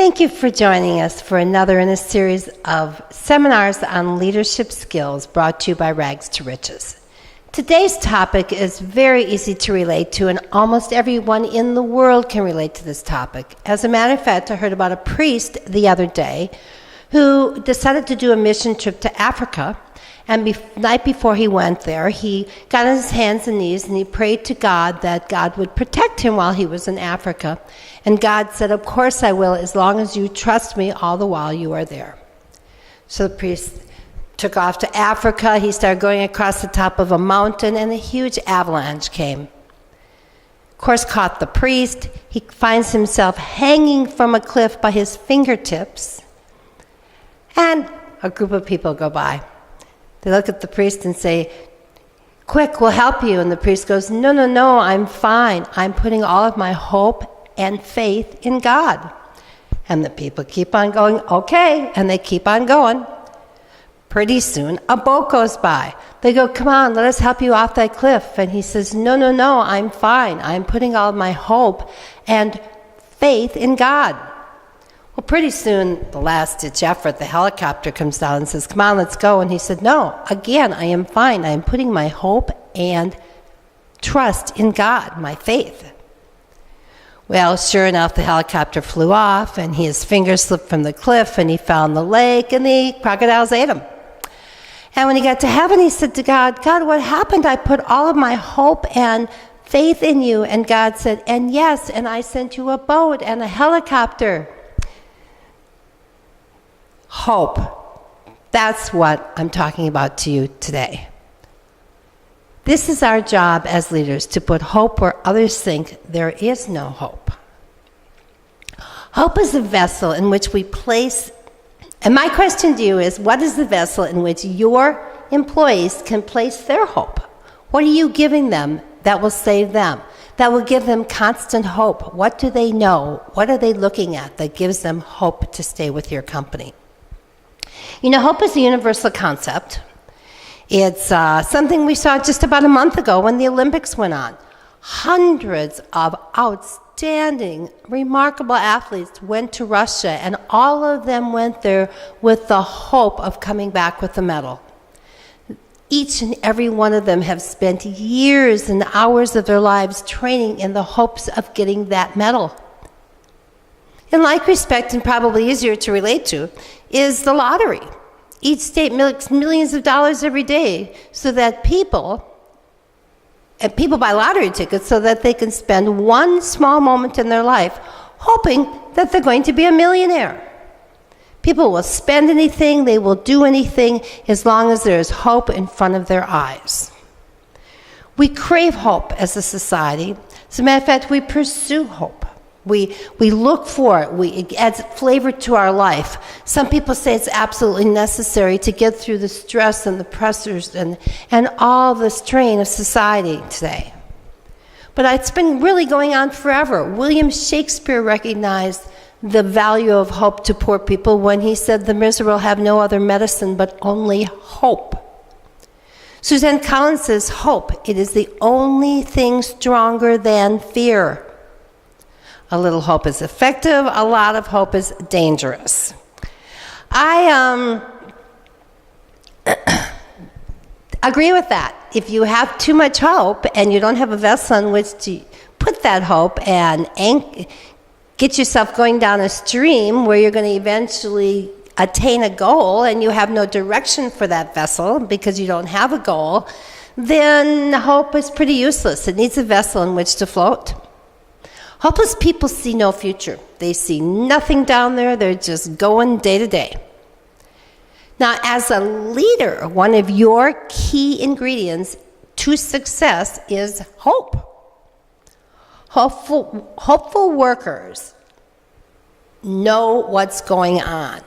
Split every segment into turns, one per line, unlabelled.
Thank you for joining us for another in a series of seminars on leadership skills brought to you by Rags to Riches. Today's topic is very easy to relate to, and almost everyone in the world can relate to this topic. As a matter of fact, I heard about a priest the other day who decided to do a mission trip to Africa, and night before he went there, he got on his hands and knees and he prayed to God that God would protect him while he was in Africa. And God said, "Of course I will, as long as you trust me all the while you are there." So the priest took off to Africa. He started going across the top of a mountain, and a huge avalanche came. Of course, caught the priest. He finds himself hanging from a cliff by his fingertips. And a group of people go by. They look at the priest and say, "Quick, we'll help you." And the priest goes, No, I'm fine. I'm putting all of my hope and faith in God." And the people keep on going, "Okay," and they keep on going. Pretty soon, a boat goes by. They go, "Come on, let us help you off that cliff." And he says, No, I'm fine. I'm putting all of my hope and faith in God. Well, pretty soon, the last-ditch effort, the helicopter comes down and says, "Come on, let's go." And he said, "No, again, I am fine. I am putting my hope and trust in God, my faith." Well, sure enough, the helicopter flew off, and his fingers slipped from the cliff, and he found the lake, and the crocodiles ate him. And when he got to heaven, he said to God, "God, what happened? I put all of my hope and faith in you." And God said, "And yes, and I sent you a boat and a helicopter." Hope. That's what I'm talking about to you today. This is our job as leaders, to put hope where others think there is no hope. Hope is a vessel in which we place, and my question to you is, what is the vessel in which your employees can place their hope? What are you giving them that will save them, that will give them constant hope? What do they know? What are they looking at that gives them hope to stay with your company? You know, hope is a universal concept. It's something we saw just about a month ago when the Olympics went on. Hundreds of outstanding, remarkable athletes went to Russia, and all of them went there with the hope of coming back with a medal. Each and every one of them have spent years and hours of their lives training in the hopes of getting that medal. In like respect, and probably easier to relate to, is the lottery. Each state makes millions of dollars every day so that people buy lottery tickets so that they can spend one small moment in their life hoping that they're going to be a millionaire. People will spend anything, they will do anything as long as there is hope in front of their eyes. We crave hope as a society. As a matter of fact, we pursue hope. We look for it. It adds flavor to our life. Some people say it's absolutely necessary to get through the stress and the pressures and all the strain of society today. But it's been really going on forever. William Shakespeare recognized the value of hope to poor people when he said, "The miserable have no other medicine but only hope." Suzanne Collins says, "Hope, it is the only thing stronger than fear." A little hope is effective. A lot of hope is dangerous. I agree with that. If you have too much hope and you don't have a vessel in which to put that hope and get yourself going down a stream where you're going to eventually attain a goal and you have no direction for that vessel because you don't have a goal, then hope is pretty useless. It needs a vessel in which to float. Hopeless people see no future. They see nothing down there. They're just going day to day. Now, as a leader, one of your key ingredients to success is hope. Hopeful workers know what's going on.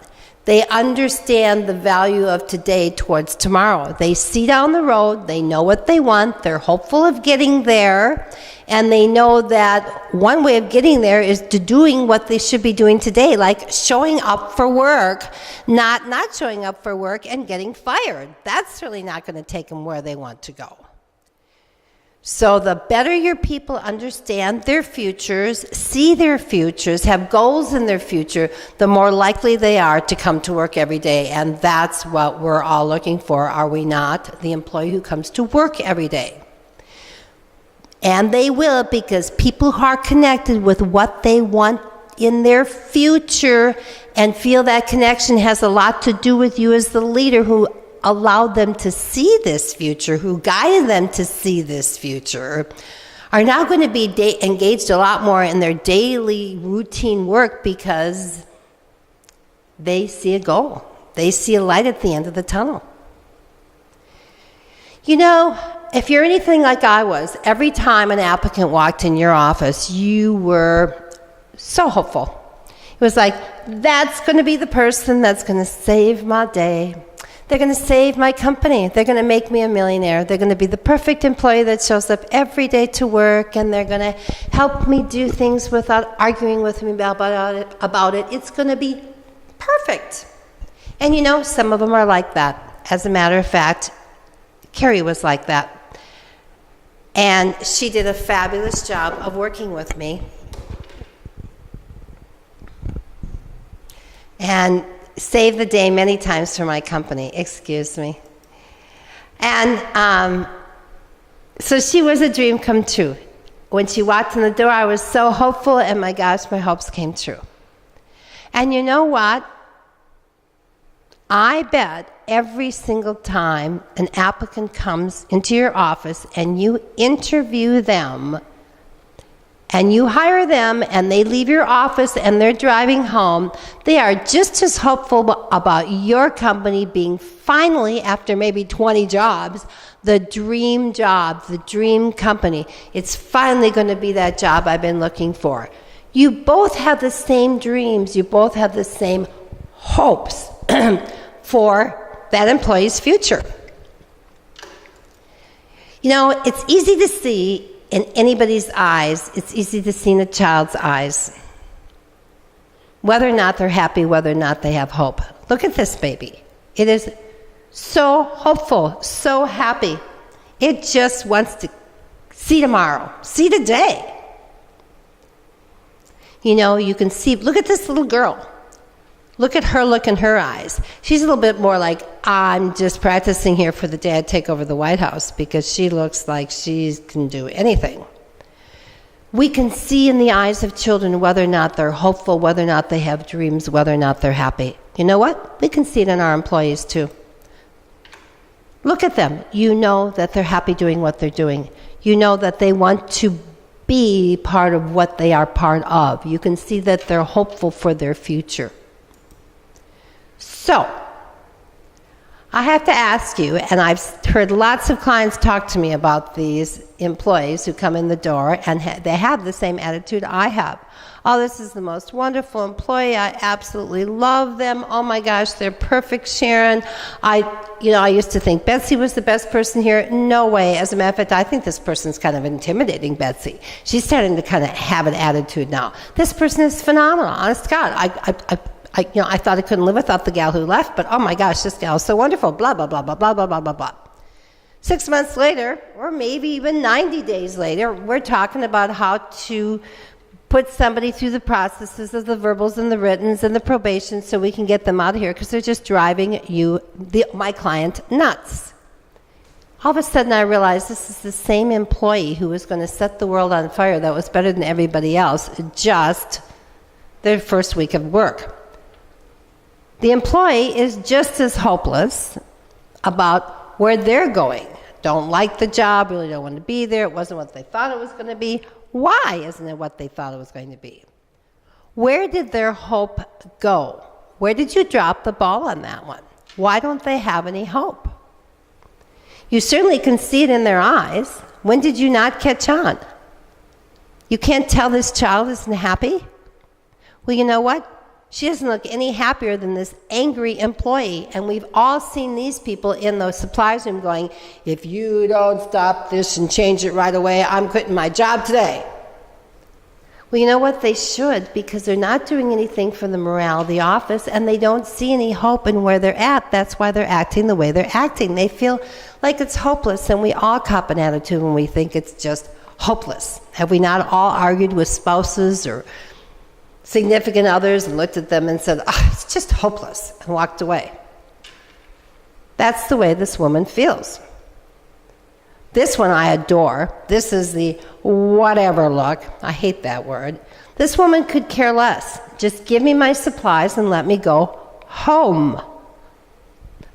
They understand the value of today towards tomorrow. They see down the road, they know what they want, they're hopeful of getting there, and they know that one way of getting there is to doing what they should be doing today, like showing up for work, not showing up for work and getting fired. That's really not going to take them where they want to go. So the better your people understand their futures, see their futures, have goals in their future, the more likely they are to come to work every day. And that's what we're all looking for, are we not? The employee who comes to work every day. And they will, because people who are connected with what they want in their future and feel that connection has a lot to do with you as the leader who allowed them to see this future, who guided them to see this future, are now going to be engaged a lot more in their daily routine work because they see a goal. They see a light at the end of the tunnel. You know, if you're anything like I was, every time an applicant walked in your office, you were so hopeful. It was like, that's going to be the person that's going to save my day. They're going to save my company. They're going to make me a millionaire. They're going to be the perfect employee that shows up every day to work, and they're going to help me do things without arguing with me about it. It's going to be perfect. And you know, some of them are like that. As a matter of fact, Carrie was like that. And she did a fabulous job of working with me. And saved the day many times for my company, excuse me. And so she was a dream come true. When she walked in the door, I was so hopeful, and my gosh, my hopes came true. And you know what? I bet every single time an applicant comes into your office and you interview them, and you hire them, and they leave your office and they're driving home, they are just as hopeful about your company being finally, after maybe 20 jobs, the dream job, the dream company. It's finally going to be that job I've been looking for. You both have the same dreams. You both have the same hopes for that employee's future. You know, it's easy to see in anybody's eyes. It's easy to see in a child's eyes, whether or not they're happy, whether or not they have hope. Look at this baby. It is so hopeful, so happy. It just wants to see tomorrow, see today. You know, you can see, look at this little girl. Look at her look in her eyes. She's a little bit more like, I'm just practicing here for the day I take over the White House, because she looks like she can do anything. We can see in the eyes of children whether or not they're hopeful, whether or not they have dreams, whether or not they're happy. You know what? We can see it in our employees too. Look at them. You know that they're happy doing what they're doing. You know that they want to be part of what they are part of. You can see that they're hopeful for their future. So, I have to ask you, and I've heard lots of clients talk to me about these employees who come in the door, and they have the same attitude I have. Oh, this is the most wonderful employee. I absolutely love them. Oh my gosh, they're perfect, Sharon. I used to think Betsy was the best person here. No way. As a matter of fact, I think this person's kind of intimidating Betsy. She's starting to kind of have an attitude now. This person is phenomenal. Honest to God, I thought I couldn't live without the gal who left, but oh my gosh, this gal is so wonderful, blah, blah, blah, blah, blah, blah, blah, blah, blah. 6 months later, or maybe even 90 days later, we're talking about how to put somebody through the processes of the verbals and the writtens and the probation so we can get them out of here, because they're just driving my client, nuts. All of a sudden I realized this is the same employee who was going to set the world on fire that was better than everybody else, just their first week of work. The employee is just as hopeless about where they're going. Don't like the job, really don't want to be there. It wasn't what they thought it was going to be. Why isn't it what they thought it was going to be? Where did their hope go? Where did you drop the ball on that one? Why don't they have any hope? You certainly can see it in their eyes. When did you not catch on? You can't tell this child isn't happy? Well, you know what? She doesn't look any happier than this angry employee. And we've all seen these people in the supplies room going, if you don't stop this and change it right away, I'm quitting my job today. Well, you know what? They should, because they're not doing anything for the morale of the office, and they don't see any hope in where they're at. That's why they're acting the way they're acting. They feel like it's hopeless, and we all cop an attitude when we think it's just hopeless. Have we not all argued with spouses or significant others and looked at them and said, it's just hopeless, and walked away? That's the way this woman feels. This one I adore. This is the whatever look. I hate that word. This woman could care less. Just give me my supplies and let me go home.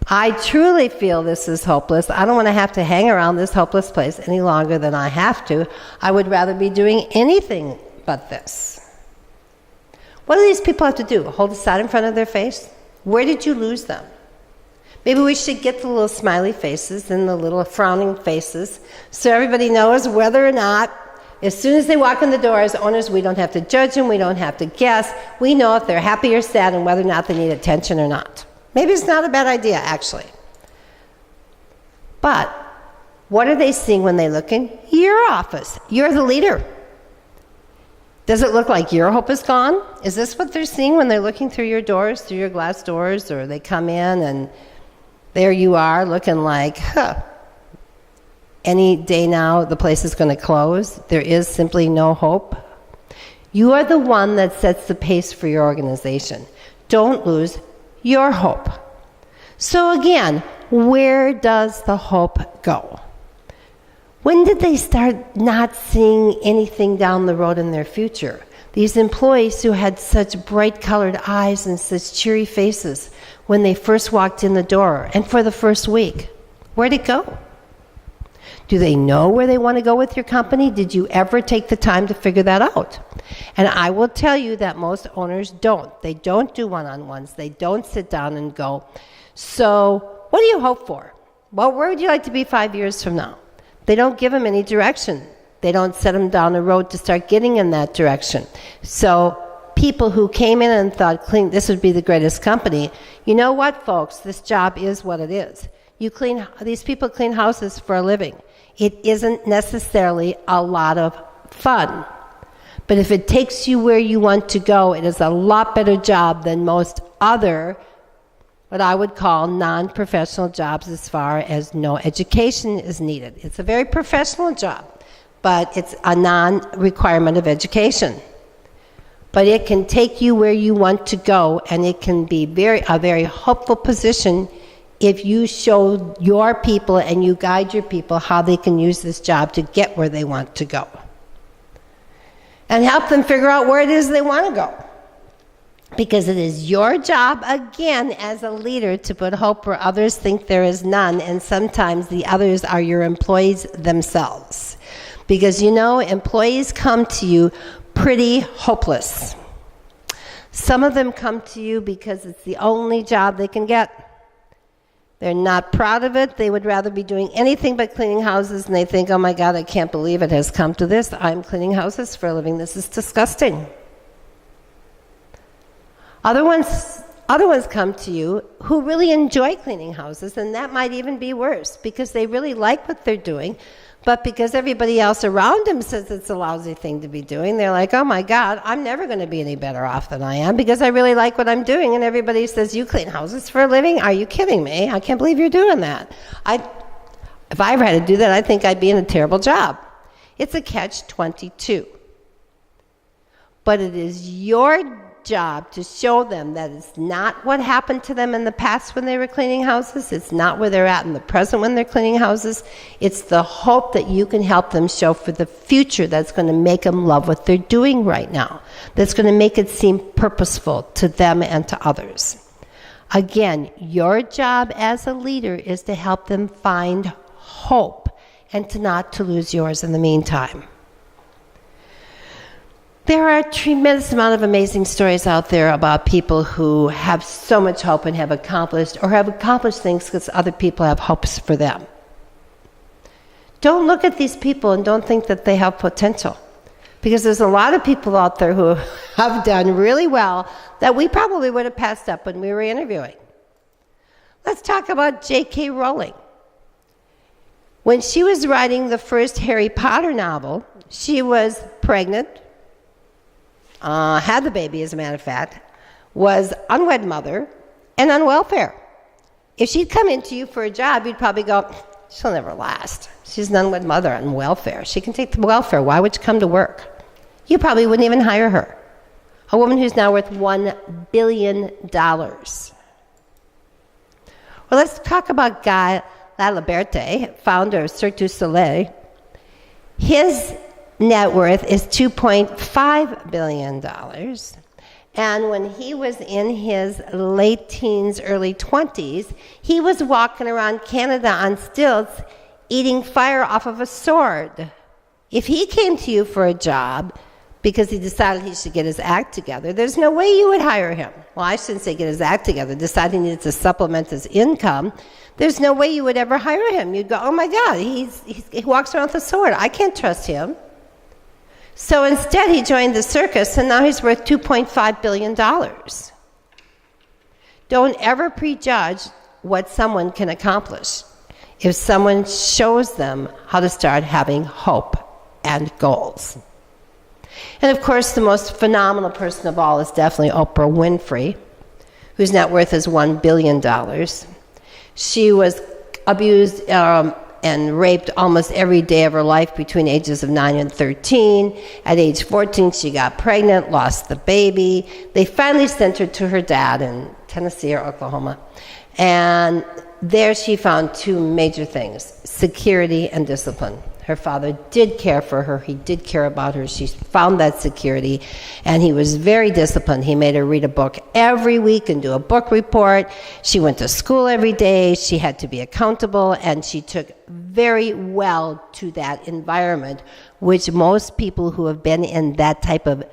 I truly feel this is hopeless. I don't want to have to hang around this hopeless place any longer than I have to. I would rather be doing anything but this. What do these people have to do? Hold a sign in front of their face? Where did you lose them? Maybe we should get the little smiley faces and the little frowning faces so everybody knows whether or not, as soon as they walk in the door as owners, we don't have to judge them, we don't have to guess. We know if they're happy or sad and whether or not they need attention or not. Maybe it's not a bad idea, actually. But what are they seeing when they look in your office? You're the leader. Does it look like your hope is gone? Is this what they're seeing when they're looking through your doors, through your glass doors, or they come in and there you are looking like, any day now the place is going to close. There is simply no hope. You are the one that sets the pace for your organization. Don't lose your hope. So again, where does the hope go? When did they start not seeing anything down the road in their future? These employees who had such bright-colored eyes and such cheery faces when they first walked in the door and for the first week, where'd it go? Do they know where they want to go with your company? Did you ever take the time to figure that out? And I will tell you that most owners don't. They don't do one-on-ones. They don't sit down and go, so what do you hope for? Well, where would you like to be 5 years from now? They don't give them any direction. They don't set them down a road to start getting in that direction. So people who came in and thought this would be the greatest company, you know what, folks? This job is what it is. These people clean houses for a living. It isn't necessarily a lot of fun. But if it takes you where you want to go, it is a lot better job than most other, what I would call non-professional jobs as far as no education is needed. It's a very professional job, but it's a non-requirement of education. But it can take you where you want to go, and it can be a very hopeful position if you show your people and you guide your people how they can use this job to get where they want to go. And help them figure out where it is they want to go. Because it is your job, again, as a leader, to put hope where others think there is none, and sometimes the others are your employees themselves. Because, employees come to you pretty hopeless. Some of them come to you because it's the only job they can get. They're not proud of it. They would rather be doing anything but cleaning houses, and they think, oh my God, I can't believe it has come to this. I'm cleaning houses for a living. This is disgusting. Other ones come to you who really enjoy cleaning houses, and that might even be worse because they really like what they're doing, but because everybody else around them says it's a lousy thing to be doing, they're like, oh my God, I'm never going to be any better off than I am because I really like what I'm doing, and everybody says, you clean houses for a living? Are you kidding me? I can't believe you're doing that. If I ever had to do that, I think I'd be in a terrible job. It's a catch-22. But it is your job to show them that it's not what happened to them in the past when they were cleaning houses. It's not where they're at in the present when they're cleaning houses. It's the hope that you can help them show for the future that's going to make them love what they're doing right now. That's going to make it seem purposeful to them and to others. Again, your job as a leader is to help them find hope and not to lose yours in the meantime. There are a tremendous amount of amazing stories out there about people who have so much hope and have accomplished things because other people have hopes for them. Don't look at these people and don't think that they have potential, because there's a lot of people out there who have done really well that we probably would have passed up when we were interviewing. Let's talk about J.K. Rowling. When she was writing the first Harry Potter novel, she was pregnant, had the baby, as a matter of fact, was unwed mother and on welfare. If she'd come into you for a job, you'd probably go, she'll never last. She's an unwed mother on welfare. She can take the welfare. Why would she come to work? You probably wouldn't even hire her. A woman who's now worth $1 billion. Well, let's talk about Guy Laliberte, founder of Cirque du Soleil. His net worth is $2.5 billion. And when he was in his late teens, early 20s, he was walking around Canada on stilts, eating fire off of a sword. If he came to you for a job because he decided he should get his act together, there's no way you would hire him. Well, I shouldn't say get his act together, decide he needed to supplement his income. There's no way you would ever hire him. You'd go, oh my God, he walks around with a sword. I can't trust him. So instead, he joined the circus, and now he's worth $2.5 billion. Don't ever prejudge what someone can accomplish if someone shows them how to start having hope and goals. And of course, the most phenomenal person of all is definitely Oprah Winfrey, whose net worth is $1 billion. She was abused and raped almost every day of her life between ages of 9 and 13. At age 14, she got pregnant, lost the baby. They finally sent her to her dad in Tennessee or Oklahoma. And there she found two major things: security and discipline. Her father did care for her. He did care about her. She found that security, and he was very disciplined. He made her read a book every week and do a book report. She went to school every day. She had to be accountable, and she took very well to that environment, which most people who have been in that type of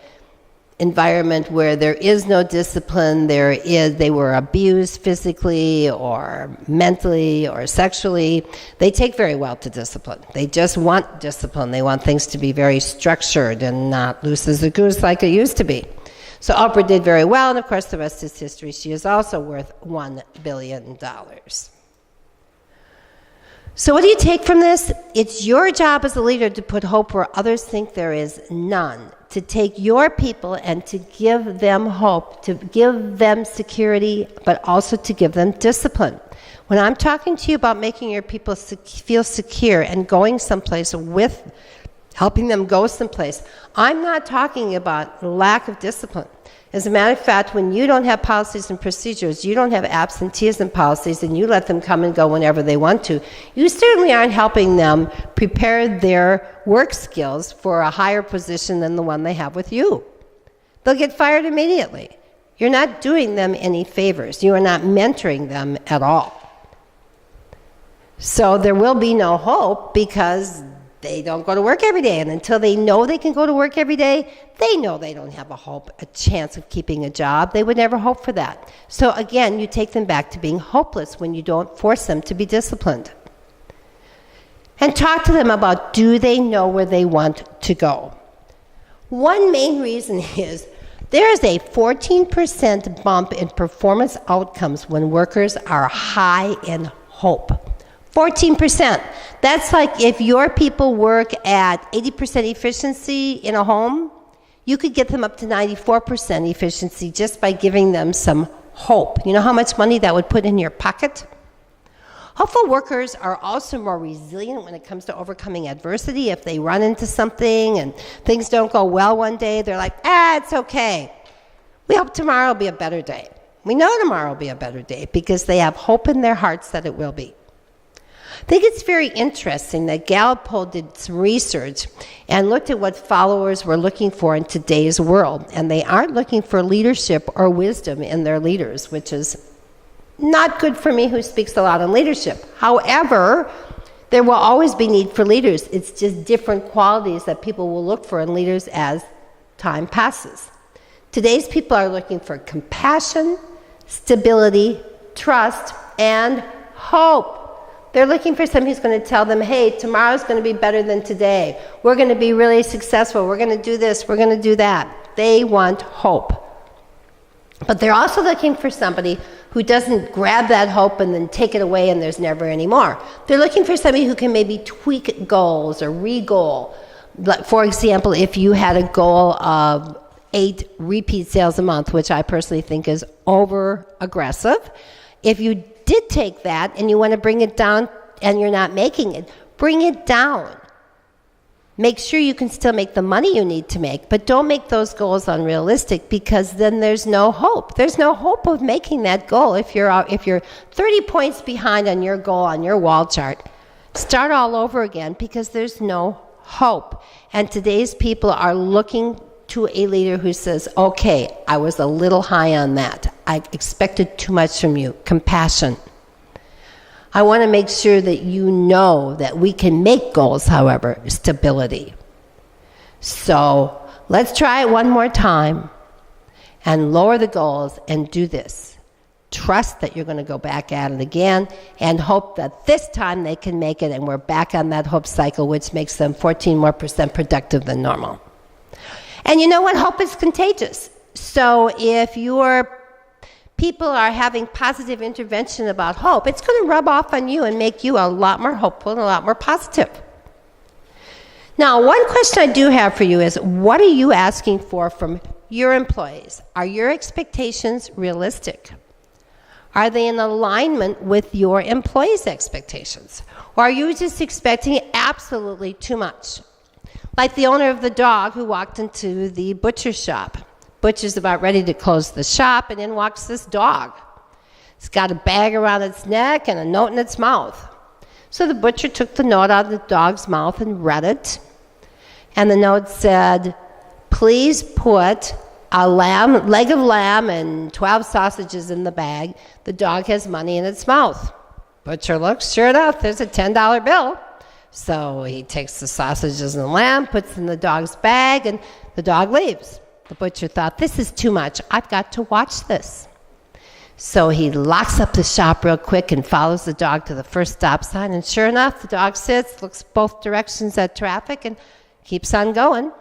environment where there is no discipline, they were abused physically or mentally or sexually, they take very well to discipline. They just want discipline. They want things to be very structured and not loose as a goose like it used to be. So Oprah did very well, and of course the rest is history. She is also worth $1 billion. So what do you take from this? It's your job as a leader to put hope where others think there is none, to take your people and to give them hope, to give them security, but also to give them discipline. When I'm talking to you about making your people feel secure and going someplace with, helping them go someplace, I'm not talking about lack of discipline. As a matter of fact, when you don't have policies and procedures, you don't have absenteeism policies, and you let them come and go whenever they want to, you certainly aren't helping them prepare their work skills for a higher position than the one they have with you. They'll get fired immediately. You're not doing them any favors. You are not mentoring them at all. So there will be no hope because they don't go to work every day, and until they know they can go to work every day, they know they don't have a chance of keeping a job. They would never hope for that. So again, you take them back to being hopeless when you don't force them to be disciplined. And talk to them about, do they know where they want to go? One main reason is there is a 14% bump in performance outcomes when workers are high in hope. 14%. That's like if your people work at 80% efficiency in a home, you could get them up to 94% efficiency just by giving them some hope. You know how much money that would put in your pocket? Hopeful workers are also more resilient when it comes to overcoming adversity. If they run into something and things don't go well one day, they're like, it's okay. We hope tomorrow will be a better day. We know tomorrow will be a better day because they have hope in their hearts that it will be. I think it's very interesting that Gallup poll did some research and looked at what followers were looking for in today's world, and they aren't looking for leadership or wisdom in their leaders, which is not good for me who speaks a lot on leadership. However, there will always be need for leaders. It's just different qualities that people will look for in leaders as time passes. Today's people are looking for compassion, stability, trust, and hope. They're looking for somebody who's going to tell them, hey, tomorrow's going to be better than today. We're going to be really successful. We're going to do this. We're going to do that. They want hope. But they're also looking for somebody who doesn't grab that hope and then take it away and there's never any more. They're looking for somebody who can maybe tweak goals or re-goal. Like, for example, if you had a goal of 8 repeat sales a month, which I personally think is over aggressive. If you did take that and you want to bring it down and you're not making it, bring it down. Make sure you can still make the money you need to make, but don't make those goals unrealistic, because then there's no hope. There's no hope of making that goal if you're 30 points behind on your goal on your wall chart. Start all over again, because there's no hope. And today's people are looking to a leader who says, okay, I was a little high on that. I expected too much from you. Compassion. I want to make sure that you know that we can make goals, however, stability. So let's try it one more time and lower the goals and do this. Trust that you're going to go back at it again and hope that this time they can make it, and we're back on that hope cycle, which makes them 14% more productive than normal. And you know what? Hope is contagious. So if your people are having positive intervention about hope, it's going to rub off on you and make you a lot more hopeful and a lot more positive. Now, one question I do have for you is, what are you asking for from your employees? Are your expectations realistic? Are they in alignment with your employees' expectations? Or are you just expecting absolutely too much? Like the owner of the dog who walked into the butcher shop. Butcher's about ready to close the shop, and in walks this dog. It's got a bag around its neck and a note in its mouth. So the butcher took the note out of the dog's mouth and read it. And the note said, please put a leg of lamb and 12 sausages in the bag. The dog has money in its mouth. Butcher looks, sure enough, there's a $10 bill. So he takes the sausages and the lamb, puts in the dog's bag, and the dog leaves. The butcher thought, this is too much. I've got to watch this. So he locks up the shop real quick and follows the dog to the first stop sign. And sure enough, the dog sits, looks both directions at traffic, and keeps on going.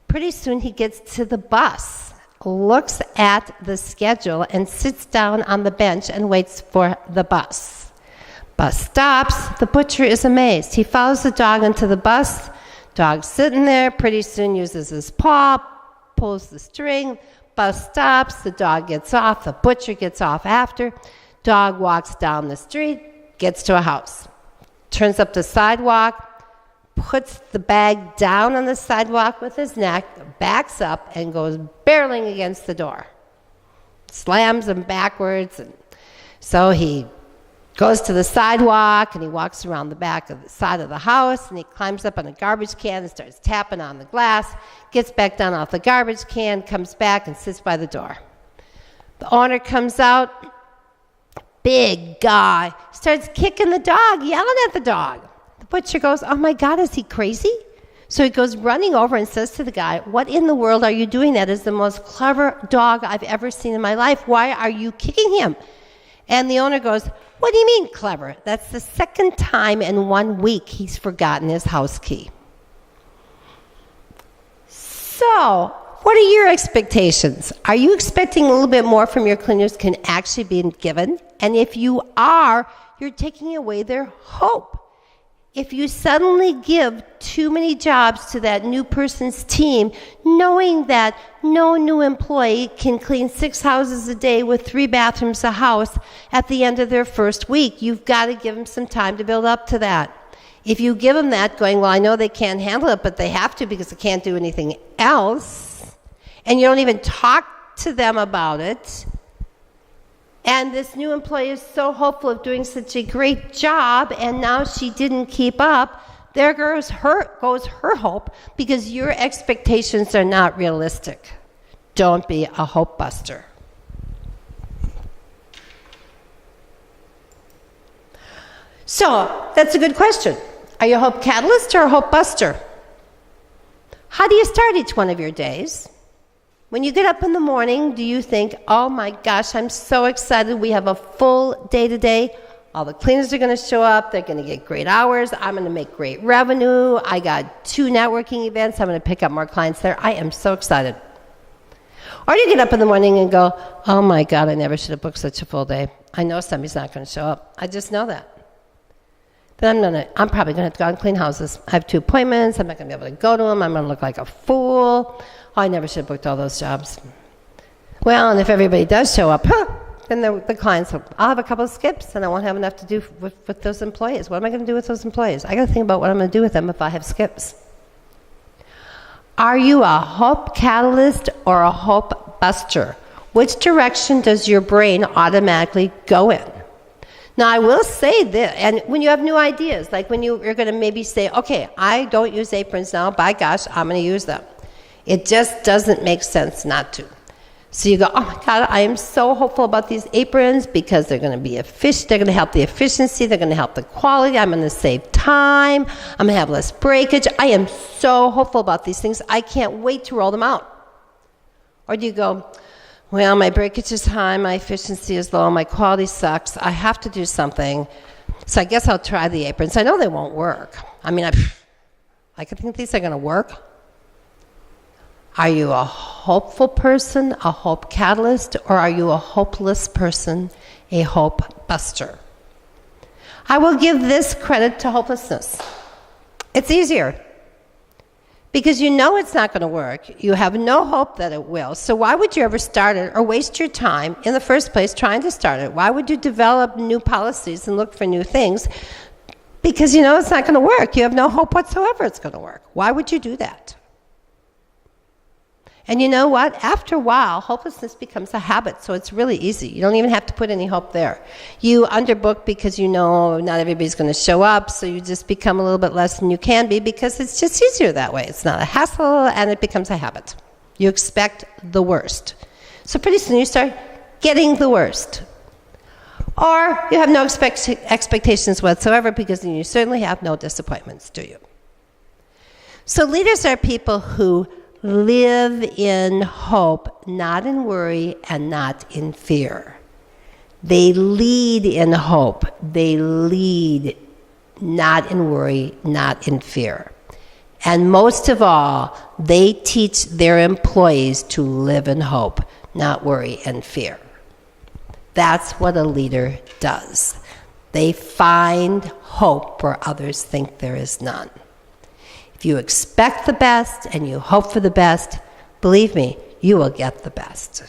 Pretty soon he gets to the bus, looks at the schedule, and sits down on the bench and waits for the bus. Bus stops. The butcher is amazed. He follows the dog into the bus. Dog's sitting there. Pretty soon uses his paw, pulls the string. Bus stops. The dog gets off. The butcher gets off after. Dog walks down the street, gets to a house, turns up the sidewalk, puts the bag down on the sidewalk with his neck, backs up, and goes barreling against the door. Slams him backwards. And so he goes to the sidewalk, and he walks around the back of the side of the house, and he climbs up on a garbage can and starts tapping on the glass, gets back down off the garbage can, comes back and sits by the door. The owner comes out, big guy, starts kicking the dog, yelling at the dog. The butcher goes, oh my God, is he crazy? So he goes running over and says to the guy, what in the world are you doing? That is the most clever dog I've ever seen in my life. Why are you kicking him? And the owner goes, what do you mean clever? That's the second time in 1 week he's forgotten his house key. So, what are your expectations? Are you expecting a little bit more from your cleaners can actually be given? And if you are, you're taking away their hope. If you suddenly give too many jobs to that new person's team, knowing that no new employee can clean 6 houses a day with 3 bathrooms a house at the end of their first week, you've got to give them some time to build up to that. If you give them that going, well, I know they can't handle it, but they have to because they can't do anything else, and you don't even talk to them about it, and this new employee is so hopeful of doing such a great job, and now she didn't keep up, there goes her hope, because your expectations are not realistic. Don't be a hope buster. So, that's a good question. Are you a hope catalyst or a hope buster? How do you start each one of your days? When you get up in the morning, do you think, oh my gosh, I'm so excited, we have a full day today, all the cleaners are going to show up, they're going to get great hours, I'm going to make great revenue, I got 2 networking events, I'm going to pick up more clients there, I am so excited. Or do you get up in the morning and go, oh my God, I never should have booked such a full day. I know somebody's not going to show up. I just know that. But I'm probably going to have to go out and clean houses. I have 2 appointments. I'm not going to be able to go to them. I'm going to look like a fool. Oh, I never should have booked all those jobs. Well, and if everybody does show up, then the clients, I'll have a couple of skips, and I won't have enough to do with those employees. What am I going to do with those employees? I got to think about what I'm going to do with them if I have skips. Are you a hope catalyst or a hope buster? Which direction does your brain automatically go in? Now, I will say this, and when you have new ideas, like when you're going to maybe say, okay, I don't use aprons now, by gosh, I'm going to use them. It just doesn't make sense not to. So you go, oh my God, I am so hopeful about these aprons because they're going to be they're going to help the efficiency, they're going to help the quality, I'm going to save time, I'm going to have less breakage. I am so hopeful about these things, I can't wait to roll them out. Or do you go, well, my breakage is high, my efficiency is low, my quality sucks, I have to do something, so I guess I'll try the aprons. I know they won't work. I mean, I can think these are going to work. Are you a hopeful person, a hope catalyst, or are you a hopeless person, a hope buster? I will give this credit to hopelessness. It's easier. Because you know it's not going to work. You have no hope that it will. So why would you ever start it or waste your time in the first place trying to start it? Why would you develop new policies and look for new things? Because you know it's not going to work. You have no hope whatsoever it's going to work. Why would you do that? And you know what? After a while, hopelessness becomes a habit, so it's really easy. You don't even have to put any hope there. You underbook because you know not everybody's going to show up, so you just become a little bit less than you can be because it's just easier that way. It's not a hassle, and it becomes a habit. You expect the worst. So pretty soon you start getting the worst. Or you have no expectations whatsoever because then you certainly have no disappointments, do you? So leaders are people who live in hope, not in worry and not in fear. They lead in hope. They lead not in worry, not in fear. And most of all, they teach their employees to live in hope, not worry and fear. That's what a leader does. They find hope where others think there is none. If you expect the best and you hope for the best, believe me, you will get the best.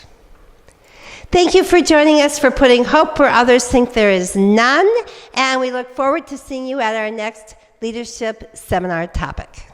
Thank you for joining us for putting hope where others think there is none, and we look forward to seeing you at our next leadership seminar topic.